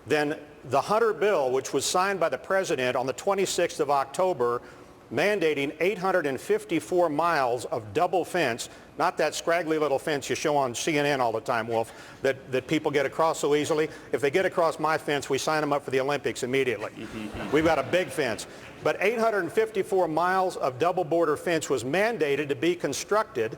then the Hunter bill, which was signed by the president on the 26th of October, mandating 854 miles of double fence, not that scraggly little fence you show on CNN all the time, Wolf, that people get across so easily. If they get across my fence, we sign them up for the Olympics immediately. We've got a big fence. But 854 miles of double border fence was mandated to be constructed.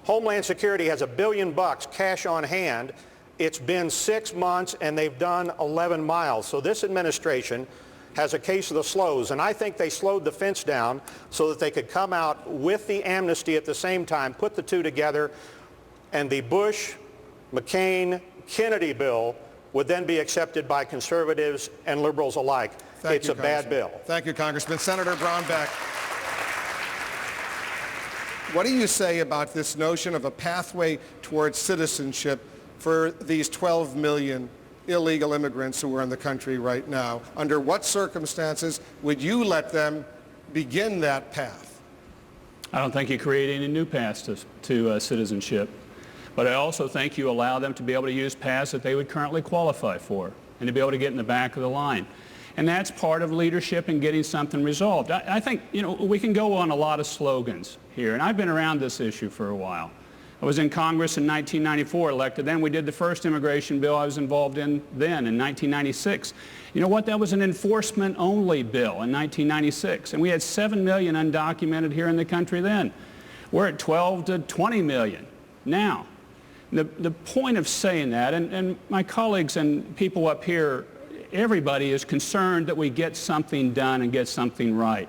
Homeland Security has $1 billion cash on hand. It's been 6 months and they've done 11 miles. So this administration has a case of the slows, and I think they slowed the fence down so that they could come out with the amnesty at the same time, put the two together, and the Bush, McCain, Kennedy bill would then be accepted by conservatives and liberals alike. It's a bad bill. Thank you, Congressman. Senator Brownback, what do you say about this notion of a pathway towards citizenship for these 12 million illegal immigrants who are in the country right now? Under what circumstances would you let them begin that path? I don't think you create any new paths to citizenship, but I also think you allow them to be able to use paths that they would currently qualify for and to be able to get in the back of the line. And that's part of leadership and getting something resolved. I think, we can go on a lot of slogans here, and I've been around this issue for a while. I was in Congress in 1994, elected then. We did the first immigration bill I was involved in then, in 1996. You know what? That was an enforcement-only bill in 1996, and we had 7 million undocumented here in the country then. We're at 12 to 20 million now. The point of saying that, and my colleagues and people up here, everybody is concerned that we get something done and get something right.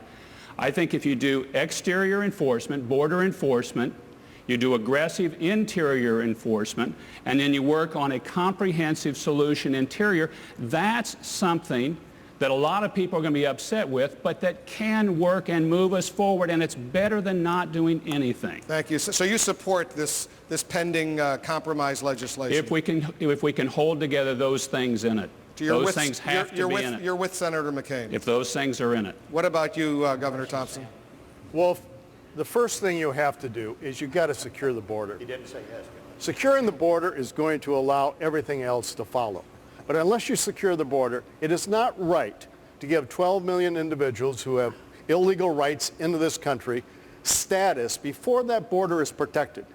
I think if you do exterior enforcement, border enforcement, you do aggressive interior enforcement, and then you work on a comprehensive solution interior, that's something that a lot of people are going to be upset with, but that can work and move us forward, and it's better than not doing anything. Thank you. So you support this pending compromise legislation? If we can hold together those things in it. Those things have to be in it. You're with Senator McCain? If those things are in it. What about you, Governor Thompson? Well, the first thing you have to do is you've got to secure the border. He didn't say yes. Securing the border is going to allow everything else to follow. But unless you secure the border, it is not right to give 12 million individuals who have illegal rights into this country status before that border is protected.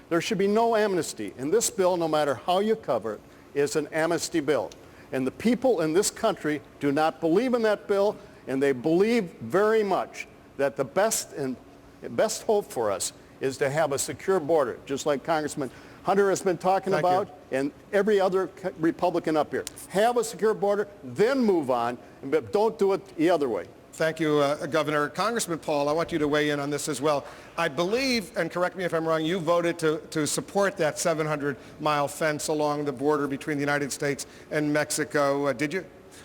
There should be no amnesty. And this bill, no matter how you cover it, is an amnesty bill. And the people in this country do not believe in that bill, and they believe very much that the best hope for us is to have a secure border, just like Congressman Hunter has been talking about, and every other Republican up here. Have a secure border, then move on, but don't do it the other way. Thank you, Governor. Congressman Paul, I want you to weigh in on this as well. I believe, and correct me if I'm wrong, you voted to support that 700-mile fence along the border between the United States and Mexico. Did you?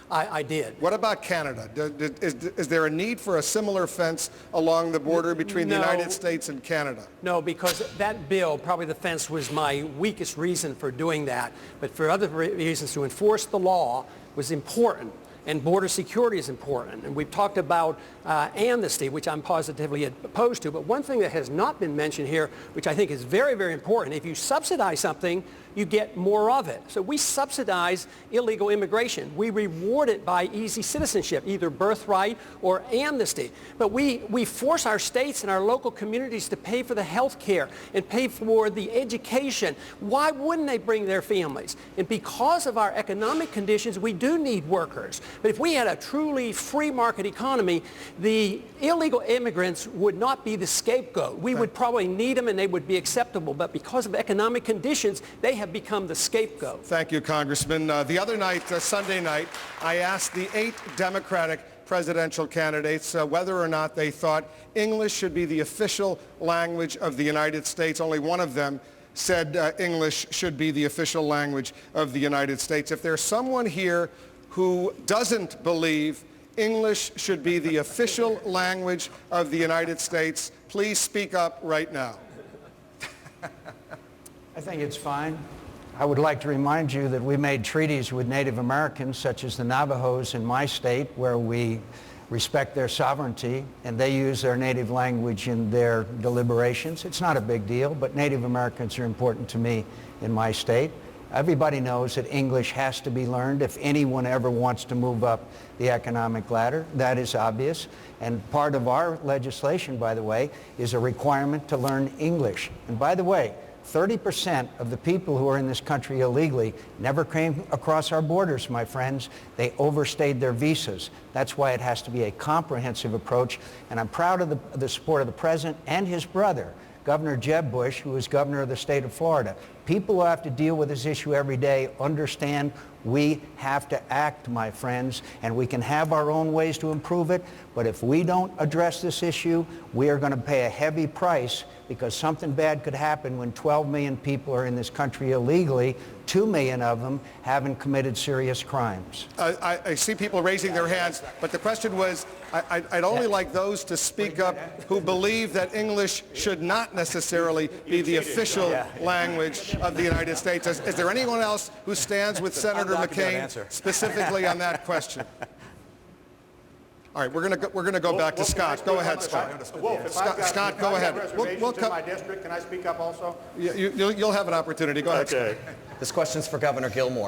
I did. What about Canada? Is there a need for a similar fence along the border between the United States and Canada? No, because that bill, probably the fence was my weakest reason for doing that. But for other reasons, to enforce the law was important. And border security is important. And we've talked about amnesty, which I'm positively opposed to. But one thing that has not been mentioned here, which I think is very, very important, if you subsidize something, you get more of it. So we subsidize illegal immigration. We reward it by easy citizenship, either birthright or amnesty. But we force our states and our local communities to pay for the health care and pay for the education. Why wouldn't they bring their families? And because of our economic conditions, we do need workers. But if we had a truly free market economy, the illegal immigrants would not be the scapegoat. We would probably need them and they would be acceptable. But because of economic conditions, they have become the scapegoat. Thank you, Congressman. The other night, Sunday night, I asked the 8 Democratic presidential candidates whether or not they thought English should be the official language of the United States. Only one of them said English should be the official language of the United States. If there's someone here who doesn't believe English should be the official language of the United States, please speak up right now. I think it's fine. I would like to remind you that we made treaties with Native Americans, such as the Navajos in my state, where we respect their sovereignty, and they use their native language in their deliberations. It's not a big deal, but Native Americans are important to me in my state. Everybody knows that English has to be learned if anyone ever wants to move up the economic ladder. That is obvious. And part of our legislation, by the way, is a requirement to learn English. And by the way, 30% of the people who are in this country illegally never came across our borders, my friends. They overstayed their visas. That's why it has to be a comprehensive approach. And I'm proud of the support of the President and his brother, Governor Jeb Bush, who is governor of the state of Florida. People who have to deal with this issue every day understand we have to act, my friends, and we can have our own ways to improve it, but if we don't address this issue, we are going to pay a heavy price, because something bad could happen when 12 million people are in this country illegally, 2 million of them haven't committed serious crimes. I see people raising their hands, but the question was, I'd only like those to speak up who believe that English should not necessarily be the official language of the United States. Is there anyone else who stands with Senator McCain specifically on that question? All right, we're going to go back to Scott. Go ahead, Scott. Wolf, if I've got, Scott, go ahead. We'll in my district, can I speak up also? You'll have an opportunity. Go ahead. Okay. This question's for Governor Gilmore.